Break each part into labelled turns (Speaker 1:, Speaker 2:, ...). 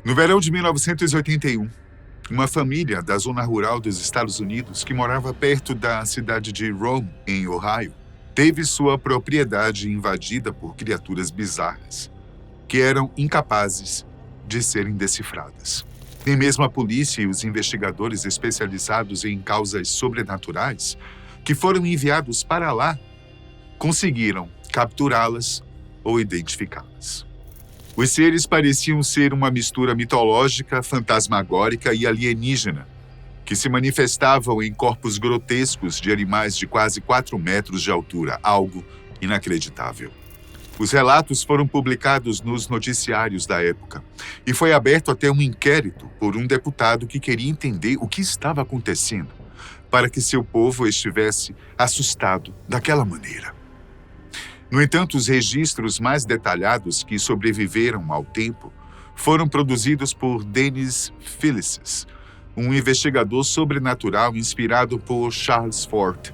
Speaker 1: No verão de 1981, uma família da zona rural dos Estados Unidos, que morava perto da cidade de Rome, em Ohio, teve sua propriedade invadida por criaturas bizarras, que eram incapazes de serem decifradas. Nem mesmo a polícia e os investigadores especializados em causas sobrenaturais, que foram enviados para lá, conseguiram capturá-las ou identificá-las. Os seres pareciam ser uma mistura mitológica, fantasmagórica e alienígena, que se manifestavam em corpos grotescos de animais de quase 4 metros de altura, algo inacreditável. Os relatos foram publicados nos noticiários da época e foi aberto até um inquérito por um deputado que queria entender o que estava acontecendo para que seu povo estivesse assustado daquela maneira. No entanto, os registros mais detalhados que sobreviveram ao tempo foram produzidos por Dennis Filicis, um investigador sobrenatural inspirado por Charles Fort,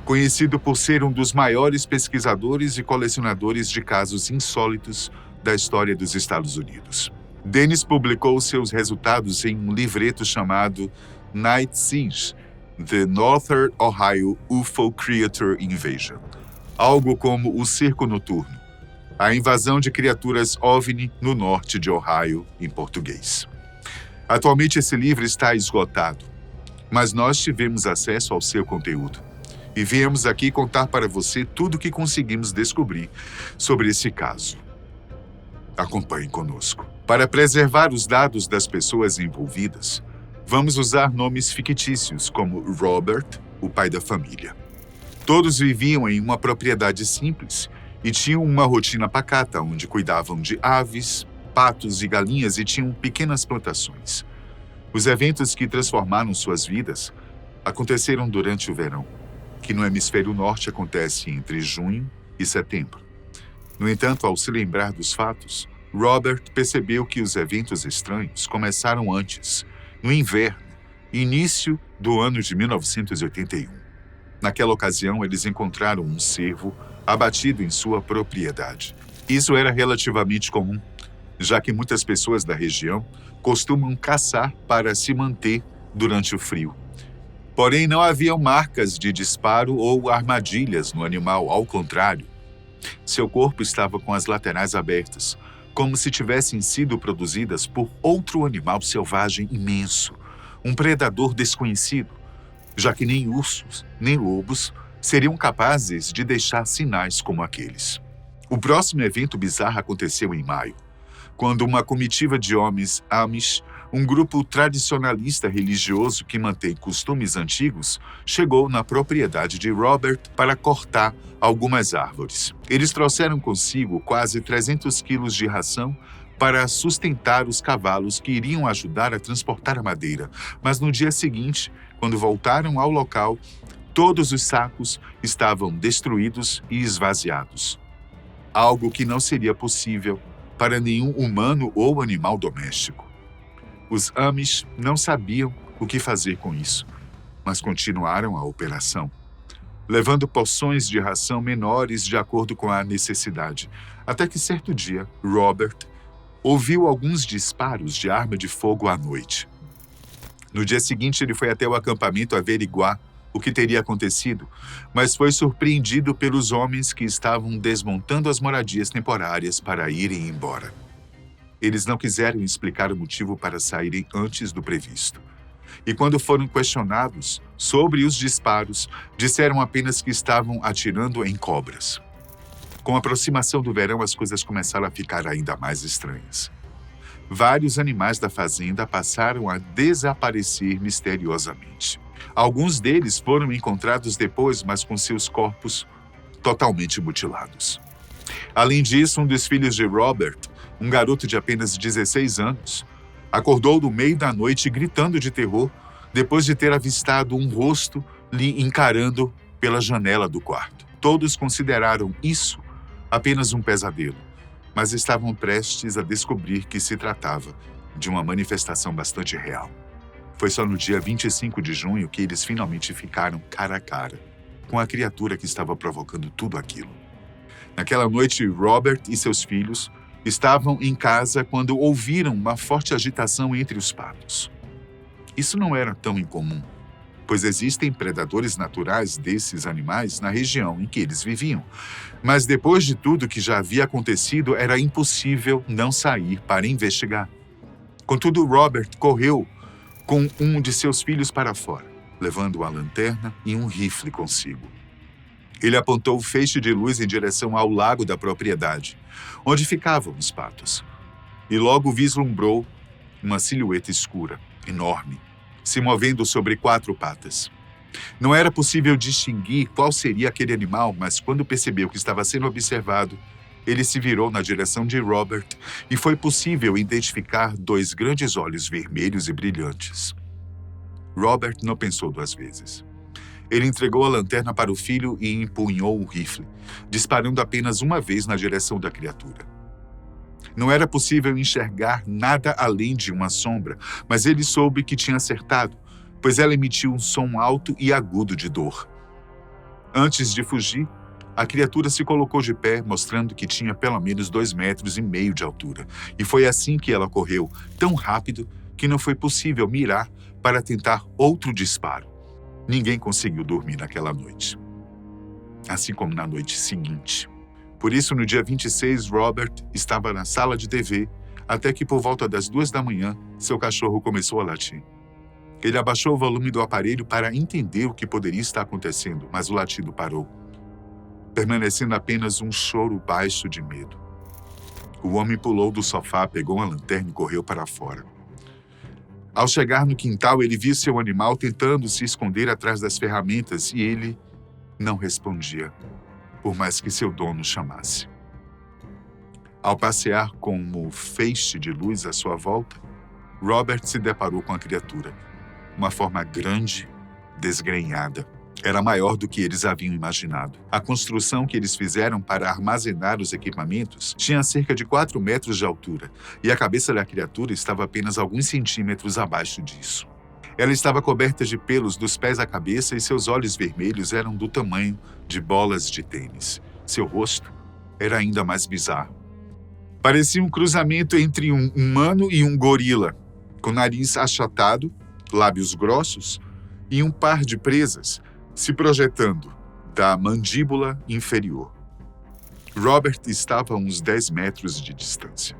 Speaker 1: conhecido por ser um dos maiores pesquisadores e colecionadores de casos insólitos da história dos Estados Unidos. Dennis publicou seus resultados em um livreto chamado Night Siege: The Northern Ohio UFO Creature Invasion, algo como o Cerco Noturno, a invasão de criaturas OVNI no norte de Ohio, em português. Atualmente esse livro está esgotado, mas nós tivemos acesso ao seu conteúdo e viemos aqui contar para você tudo o que conseguimos descobrir sobre esse caso. Acompanhe conosco. Para preservar os dados das pessoas envolvidas, vamos usar nomes fictícios como Robert, o pai da família. Todos viviam em uma propriedade simples e tinham uma rotina pacata, onde cuidavam de aves, patos e galinhas e tinham pequenas plantações. Os eventos que transformaram suas vidas aconteceram durante o verão, que no hemisfério norte acontece entre junho e setembro. No entanto, ao se lembrar dos fatos, Robert percebeu que os eventos estranhos começaram antes, no inverno, início do ano de 1981. Naquela ocasião, eles encontraram um cervo abatido em sua propriedade. Isso era relativamente comum, já que muitas pessoas da região costumam caçar para se manter durante o frio. Porém, não haviam marcas de disparo ou armadilhas no animal, ao contrário. Seu corpo estava com as laterais abertas, como se tivessem sido produzidas por outro animal selvagem imenso, um predador desconhecido, já que nem ursos, nem lobos seriam capazes de deixar sinais como aqueles. O próximo evento bizarro aconteceu em maio, quando uma comitiva de homens Amish, um grupo tradicionalista religioso que mantém costumes antigos, chegou na propriedade de Robert para cortar algumas árvores. Eles trouxeram consigo quase 300 quilos de ração para sustentar os cavalos que iriam ajudar a transportar a madeira, mas no dia seguinte, quando voltaram ao local, todos os sacos estavam destruídos e esvaziados. Algo que não seria possível para nenhum humano ou animal doméstico. Os Amish não sabiam o que fazer com isso, mas continuaram a operação, levando porções de ração menores de acordo com a necessidade, até que certo dia, Robert ouviu alguns disparos de arma de fogo à noite. No dia seguinte, ele foi até o acampamento averiguar o que teria acontecido, mas foi surpreendido pelos homens que estavam desmontando as moradias temporárias para irem embora. Eles não quiseram explicar o motivo para saírem antes do previsto. E quando foram questionados sobre os disparos, disseram apenas que estavam atirando em cobras. Com a aproximação do verão, as coisas começaram a ficar ainda mais estranhas. Vários animais da fazenda passaram a desaparecer misteriosamente. Alguns deles foram encontrados depois, mas com seus corpos totalmente mutilados. Além disso, um dos filhos de Robert, um garoto de apenas 16 anos, acordou no meio da noite gritando de terror depois de ter avistado um rosto lhe encarando pela janela do quarto. Todos consideraram isso apenas um pesadelo, mas estavam prestes a descobrir que se tratava de uma manifestação bastante real. Foi só no dia 25 de junho que eles finalmente ficaram cara a cara com a criatura que estava provocando tudo aquilo. Naquela noite, Robert e seus filhos Estavam em casa quando ouviram uma forte agitação entre os patos. Isso não era tão incomum, pois existem predadores naturais desses animais na região em que eles viviam. Mas depois de tudo que já havia acontecido, era impossível não sair para investigar. Contudo, Robert correu com um de seus filhos para fora, levando a lanterna e um rifle consigo. Ele apontou o feixe de luz em direção ao lago da propriedade, onde ficavam os patos. E logo vislumbrou uma silhueta escura, enorme, se movendo sobre 4 patas. Não era possível distinguir qual seria aquele animal, mas quando percebeu que estava sendo observado, ele se virou na direção de Robert e foi possível identificar 2 grandes olhos vermelhos e brilhantes. Robert não pensou 2 vezes. Ele entregou a lanterna para o filho e empunhou o rifle, disparando apenas uma vez na direção da criatura. Não era possível enxergar nada além de uma sombra, mas ele soube que tinha acertado, pois ela emitiu um som alto e agudo de dor. Antes de fugir, a criatura se colocou de pé, mostrando que tinha pelo menos 2,5 metros de altura, e foi assim que ela correu, tão rápido que não foi possível mirar para tentar outro disparo. Ninguém conseguiu dormir naquela noite, assim como na noite seguinte. Por isso, no dia 26, Robert estava na sala de TV, até que por volta das 2 da manhã, seu cachorro começou a latir. Ele abaixou o volume do aparelho para entender o que poderia estar acontecendo, mas o latido parou, permanecendo apenas um choro baixo de medo. O homem pulou do sofá, pegou uma lanterna e correu para fora. Ao chegar no quintal, ele viu seu animal tentando se esconder atrás das ferramentas e ele não respondia, por mais que seu dono chamasse. Ao passear com o feixe de luz à sua volta, Robert se deparou com a criatura. Uma forma grande, desgrenhada. Era maior do que eles haviam imaginado. A construção que eles fizeram para armazenar os equipamentos tinha cerca de 4 metros de altura, e a cabeça da criatura estava apenas alguns centímetros abaixo disso. Ela estava coberta de pelos dos pés à cabeça e seus olhos vermelhos eram do tamanho de bolas de tênis. Seu rosto era ainda mais bizarro. Parecia um cruzamento entre um humano e um gorila, com nariz achatado, lábios grossos e um par de presas se projetando da mandíbula inferior. Robert estava a uns 10 metros de distância.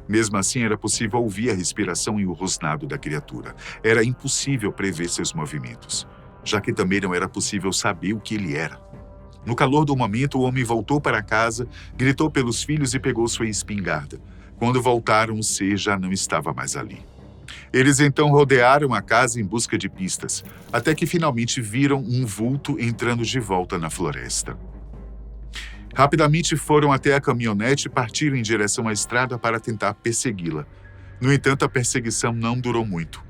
Speaker 1: Mesmo assim, era possível ouvir a respiração e o rosnado da criatura. Era impossível prever seus movimentos, já que também não era possível saber o que ele era. No calor do momento, o homem voltou para casa, gritou pelos filhos e pegou sua espingarda. Quando voltaram, o ser já não estava mais ali. Eles então rodearam a casa em busca de pistas, até que finalmente viram um vulto entrando de volta na floresta. Rapidamente foram até a caminhonete e partiram em direção à estrada para tentar persegui-la. No entanto, a perseguição não durou muito.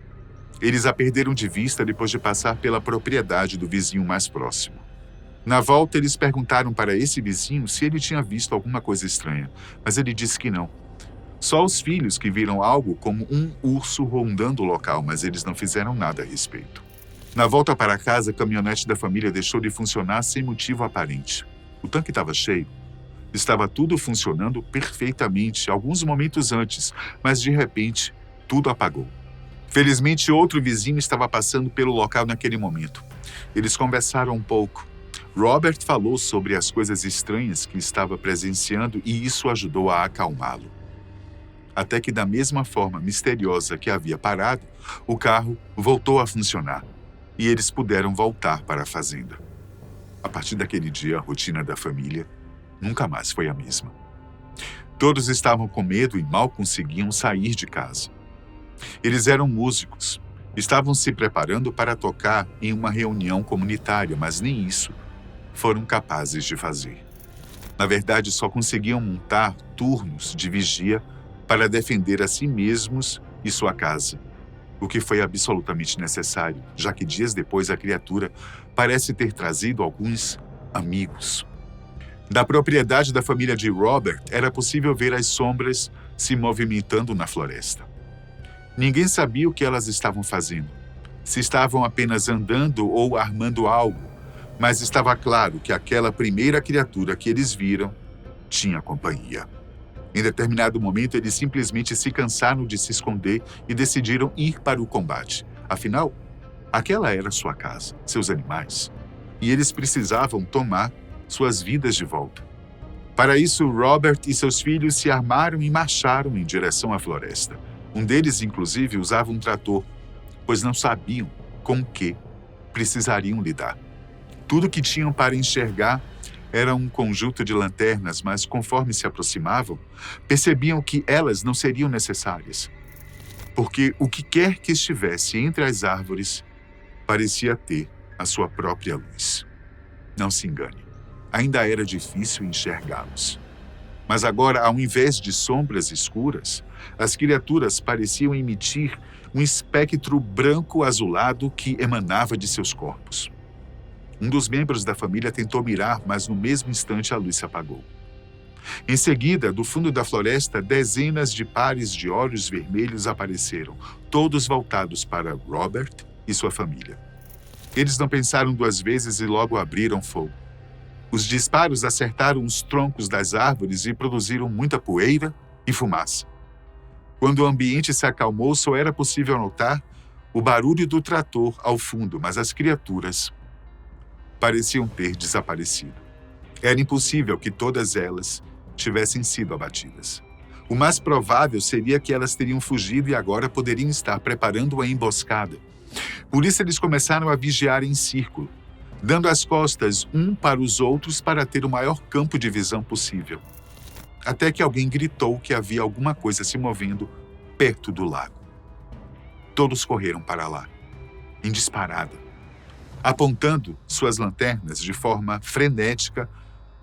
Speaker 1: Eles a perderam de vista depois de passar pela propriedade do vizinho mais próximo. Na volta, eles perguntaram para esse vizinho se ele tinha visto alguma coisa estranha, mas ele disse que não. Só os filhos que viram algo como um urso rondando o local, mas eles não fizeram nada a respeito. Na volta para casa, a caminhonete da família deixou de funcionar sem motivo aparente. O tanque estava cheio. Estava tudo funcionando perfeitamente alguns momentos antes, mas de repente, tudo apagou. Felizmente, outro vizinho estava passando pelo local naquele momento. Eles conversaram um pouco. Robert falou sobre as coisas estranhas que estava presenciando e isso ajudou a acalmá-lo. Até que, da mesma forma misteriosa que havia parado, o carro voltou a funcionar e eles puderam voltar para a fazenda. A partir daquele dia, a rotina da família nunca mais foi a mesma. Todos estavam com medo e mal conseguiam sair de casa. Eles eram músicos, estavam se preparando para tocar em uma reunião comunitária, mas nem isso foram capazes de fazer. Na verdade, só conseguiam montar turnos de vigia para defender a si mesmos e sua casa, o que foi absolutamente necessário, já que dias depois a criatura parece ter trazido alguns amigos. Da propriedade da família de Robert, era possível ver as sombras se movimentando na floresta. Ninguém sabia o que elas estavam fazendo, se estavam apenas andando ou armando algo, mas estava claro que aquela primeira criatura que eles viram tinha companhia. Em determinado momento, eles simplesmente se cansaram de se esconder e decidiram ir para o combate. Afinal, aquela era sua casa, seus animais, e eles precisavam tomar suas vidas de volta. Para isso, Robert e seus filhos se armaram e marcharam em direção à floresta. Um deles, inclusive, usava um trator, pois não sabiam com o que precisariam lidar. Tudo que tinham para enxergar era um conjunto de lanternas, mas conforme se aproximavam, percebiam que elas não seriam necessárias, porque o que quer que estivesse entre as árvores parecia ter a sua própria luz. Não se engane, ainda era difícil enxergá-los. Mas agora, ao invés de sombras escuras, as criaturas pareciam emitir um espectro branco-azulado que emanava de seus corpos. Um dos membros da família tentou mirar, mas no mesmo instante a luz se apagou. Em seguida, do fundo da floresta, dezenas de pares de olhos vermelhos apareceram, todos voltados para Robert e sua família. Eles não pensaram duas vezes e logo abriram fogo. Os disparos acertaram os troncos das árvores e produziram muita poeira e fumaça. Quando o ambiente se acalmou, só era possível notar o barulho do trator ao fundo, mas as criaturas pareciam ter desaparecido. Era impossível que todas elas tivessem sido abatidas. O mais provável seria que elas teriam fugido e agora poderiam estar preparando uma emboscada. Por isso eles começaram a vigiar em círculo, dando as costas um para os outros para ter o maior campo de visão possível. Até que alguém gritou que havia alguma coisa se movendo perto do lago. Todos correram para lá, em disparada, apontando suas lanternas de forma frenética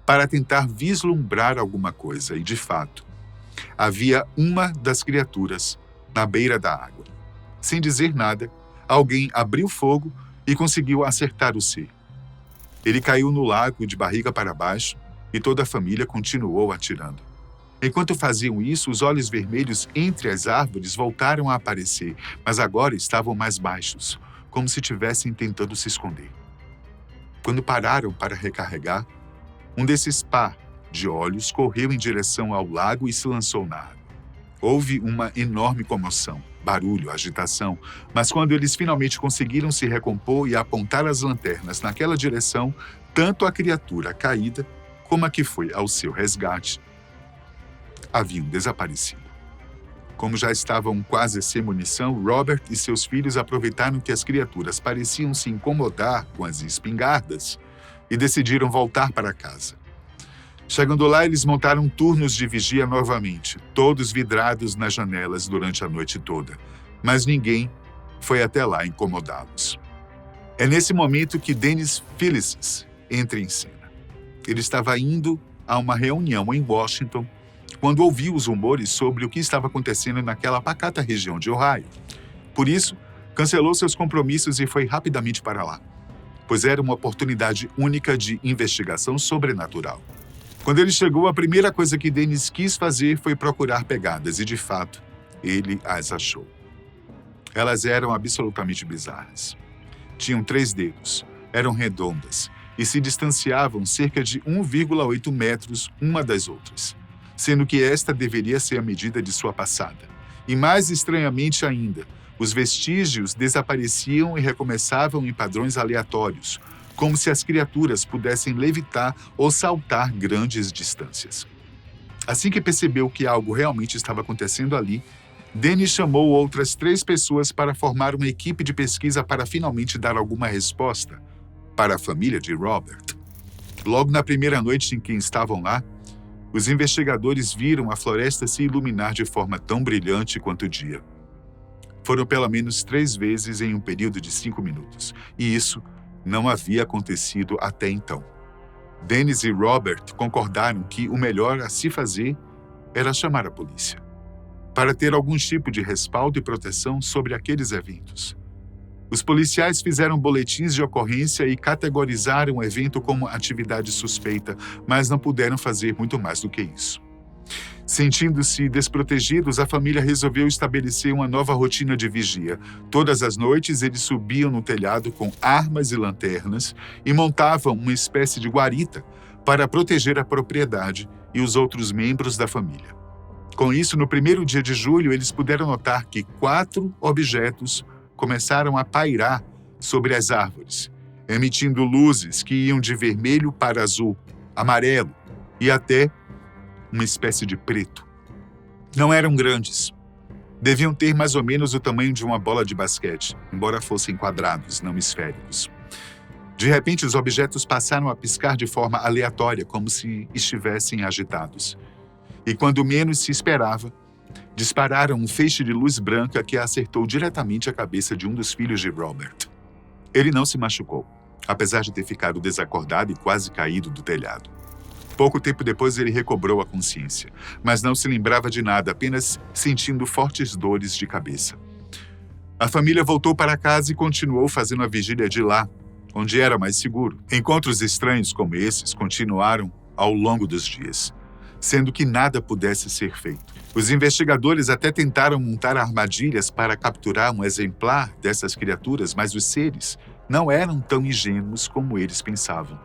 Speaker 1: para tentar vislumbrar alguma coisa, e de fato, havia uma das criaturas na beira da água. Sem dizer nada, alguém abriu fogo e conseguiu acertar o ser. Ele caiu no lago de barriga para baixo e toda a família continuou atirando. Enquanto faziam isso, os olhos vermelhos entre as árvores voltaram a aparecer, mas agora estavam mais baixos, como se estivessem tentando se esconder. Quando pararam para recarregar, um desses par de olhos correu em direção ao lago e se lançou na água. Houve uma enorme comoção, barulho, agitação, mas quando eles finalmente conseguiram se recompor e apontar as lanternas naquela direção, tanto a criatura caída como a que foi ao seu resgate haviam desaparecido. Como já estavam quase sem munição, Robert e seus filhos aproveitaram que as criaturas pareciam se incomodar com as espingardas e decidiram voltar para casa. Chegando lá, eles montaram turnos de vigia novamente, todos vidrados nas janelas durante a noite toda, mas ninguém foi até lá incomodá-los. É nesse momento que Dennis Phyllis entra em cena. Ele estava indo a uma reunião em Washington quando ouviu os rumores sobre o que estava acontecendo naquela pacata região de Ohio. Por isso, cancelou seus compromissos e foi rapidamente para lá, pois era uma oportunidade única de investigação sobrenatural. Quando ele chegou, a primeira coisa que Dennis quis fazer foi procurar pegadas, e de fato, ele as achou. Elas eram absolutamente bizarras. Tinham 3 dedos, eram redondas e se distanciavam cerca de 1,8 metros uma das outras, sendo que esta deveria ser a medida de sua passada. E mais estranhamente ainda, os vestígios desapareciam e recomeçavam em padrões aleatórios, como se as criaturas pudessem levitar ou saltar grandes distâncias. Assim que percebeu que algo realmente estava acontecendo ali, Dennis chamou outras 3 pessoas para formar uma equipe de pesquisa para finalmente dar alguma resposta para a família de Robert. Logo na primeira noite em que estavam lá, os investigadores viram a floresta se iluminar de forma tão brilhante quanto o dia. Foram pelo menos 3 vezes em um período de 5 minutos, e isso não havia acontecido até então. Dennis e Robert concordaram que o melhor a se fazer era chamar a polícia, para ter algum tipo de respaldo e proteção sobre aqueles eventos. Os policiais fizeram boletins de ocorrência e categorizaram o evento como atividade suspeita, mas não puderam fazer muito mais do que isso. Sentindo-se desprotegidos, a família resolveu estabelecer uma nova rotina de vigia. Todas as noites, eles subiam no telhado com armas e lanternas e montavam uma espécie de guarita para proteger a propriedade e os outros membros da família. Com isso, no primeiro dia de julho, eles puderam notar que 4 objetos começaram a pairar sobre as árvores, emitindo luzes que iam de vermelho para azul, amarelo e até uma espécie de preto. Não eram grandes. Deviam ter mais ou menos o tamanho de uma bola de basquete, embora fossem quadrados, não esféricos. De repente, os objetos passaram a piscar de forma aleatória, como se estivessem agitados. E quando menos se esperava, dispararam um feixe de luz branca que acertou diretamente a cabeça de um dos filhos de Robert. Ele não se machucou, apesar de ter ficado desacordado e quase caído do telhado. Pouco tempo depois, ele recobrou a consciência, mas não se lembrava de nada, apenas sentindo fortes dores de cabeça. A família voltou para casa e continuou fazendo a vigília de lá, onde era mais seguro. Encontros estranhos como esses continuaram ao longo dos dias, sendo que nada pudesse ser feito. Os investigadores até tentaram montar armadilhas para capturar um exemplar dessas criaturas, mas os seres não eram tão ingênuos como eles pensavam.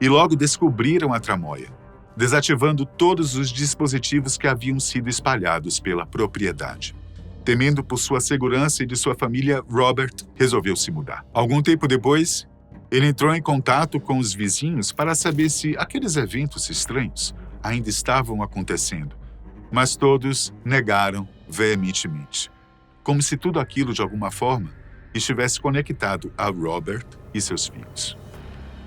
Speaker 1: E logo descobriram a tramóia, desativando todos os dispositivos que haviam sido espalhados pela propriedade. Temendo por sua segurança e de sua família, Robert resolveu se mudar. Algum tempo depois, ele entrou em contato com os vizinhos para saber se aqueles eventos estranhos ainda estavam acontecendo, mas todos negaram veementemente, como se tudo aquilo, de alguma forma, estivesse conectado a Robert e seus filhos.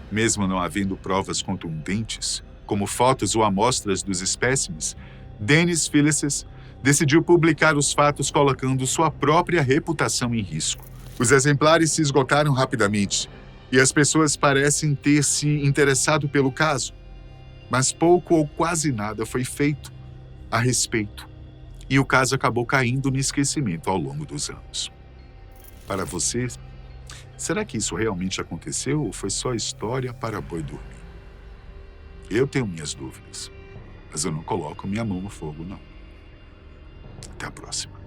Speaker 1: Mesmo não havendo provas contundentes, como fotos ou amostras dos espécimes, Dennis Filices decidiu publicar os fatos colocando sua própria reputação em risco. Os exemplares se esgotaram rapidamente e as pessoas parecem ter se interessado pelo caso, mas pouco ou quase nada foi feito a respeito, e o caso acabou caindo no esquecimento ao longo dos anos. Para você, será que isso realmente aconteceu ou foi só história para boi dormir? Eu tenho minhas dúvidas, mas eu não coloco minha mão no fogo, não. Até a próxima.